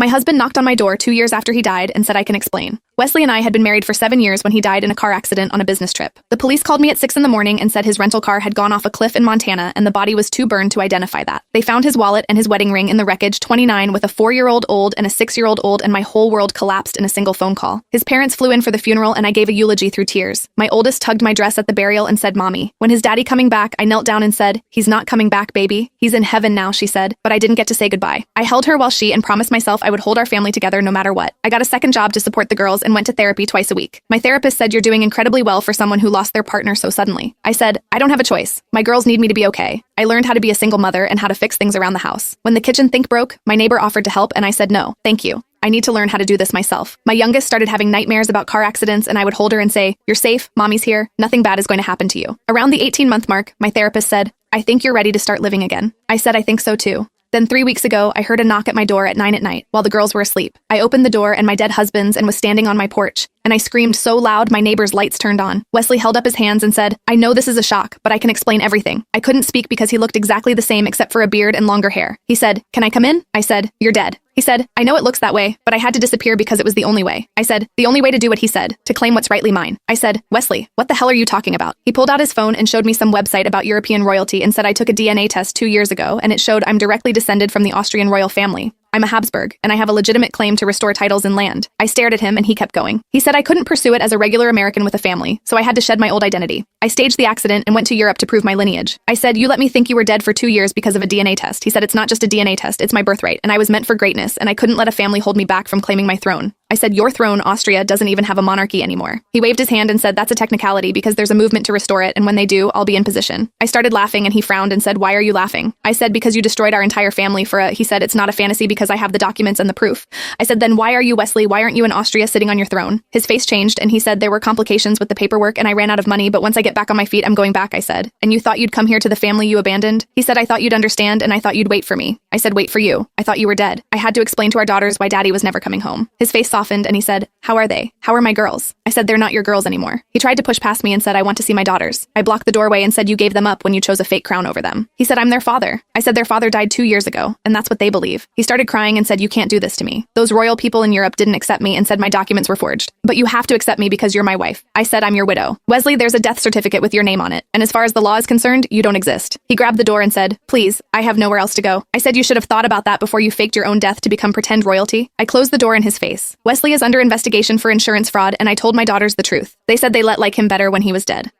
My husband knocked on my door 2 years after he died and said I can explain. Wesley and I had been married for 7 years when he died in a car accident on a business trip. The police called me at 6 in the morning and said his rental car had gone off a cliff in Montana and the body was too burned to identify that. They found his wallet and his wedding ring in the wreckage, 29, with a 4-year-old old and a 6-year-old old, and my whole world collapsed in a single phone call. His parents flew in for the funeral and I gave a eulogy through tears. My oldest tugged my dress at the burial and said, "Mommy." When his daddy coming back, I knelt down and said, "He's not coming back, baby. He's in heaven now," she said, but I didn't get to say goodbye. I held her while she and promised myself I would hold our family together no matter what. I got a second job to support the girls and went to therapy twice a week. My therapist said, "You're doing incredibly well for someone who lost their partner so suddenly." I said, "I don't have a choice. My girls need me to be okay." I learned how to be a single mother and how to fix things around the house. When the kitchen sink broke, my neighbor offered to help and I said no, thank you. I need to learn how to do this myself. My youngest started having nightmares about car accidents and I would hold her and say, "You're safe, mommy's here, nothing bad is going to happen to you." Around the 18-month mark, my therapist said, "I think you're ready to start living again." I said, "I think so too." Then 3 weeks ago, I heard a knock at my door at 9 at night while the girls were asleep. I opened the door and my dead husband's and was standing on my porch. And I screamed so loud my neighbor's lights turned on. Wesley held up his hands and said, "I know this is a shock, but I can explain everything." I couldn't speak because he looked exactly the same except for a beard and longer hair. He said, "Can I come in?" I said, "You're dead." He said, "I know it looks that way, but I had to disappear because it was the only way." I said, "The only way to do what he said, to claim what's rightly mine." I said, "Wesley, what the hell are you talking about?" He pulled out his phone and showed me some website about European royalty and said I took a DNA test 2 years ago and it showed I'm directly descended from the Austrian royal family. I'm a Habsburg, and I have a legitimate claim to restore titles and land. I stared at him and he kept going. He said I couldn't pursue it as a regular American with a family, so I had to shed my old identity. I staged the accident and went to Europe to prove my lineage. I said, "You let me think you were dead for 2 years because of a DNA test." He said, "It's not just a DNA test, it's my birthright, and I was meant for greatness, and I couldn't let a family hold me back from claiming my throne." I said, "Your throne, Austria, doesn't even have a monarchy anymore." He waved his hand and said, "That's a technicality because there's a movement to restore it, and when they do, I'll be in position." I started laughing and he frowned and said, "Why are you laughing?" I said, "Because you destroyed our entire family for a..." He said, "It's not a fantasy because I have the documents and the proof." I said, "Then why are you, Wesley? Why aren't you in Austria sitting on your throne?" His face changed and he said, "There were complications with the paperwork and I ran out of money, but once I get back on my feet, I'm going back," I said. "And you thought you'd come here to the family you abandoned?" He said, "I thought you'd understand and I thought you'd wait for me." I said, "Wait for you. I thought you were dead." I had to explain to our daughters why daddy was never coming home. His face softened and he said, "How are they? How are my girls?" I said, "They're not your girls anymore." He tried to push past me and said, "I want to see my daughters." I blocked the doorway and said, "You gave them up when you chose a fake crown over them." He said, "I'm their father." I said, "Their father died 2 years ago, and that's what they believe." He started crying and said, "You can't do this to me. Those royal people in Europe didn't accept me and said my documents were forged. But you have to accept me because you're my wife." I said, "I'm your widow. Wesley, there's a death certificate with your name on it, and as far as the law is concerned, you don't exist." He grabbed the door and said, "Please, I have nowhere else to go." I said, "You should have thought about that before you faked your own death to become pretend royalty." I closed the door in his face. Wesley is under investigation for insurance fraud, and I told my daughters the truth. They said they let like him better when he was dead.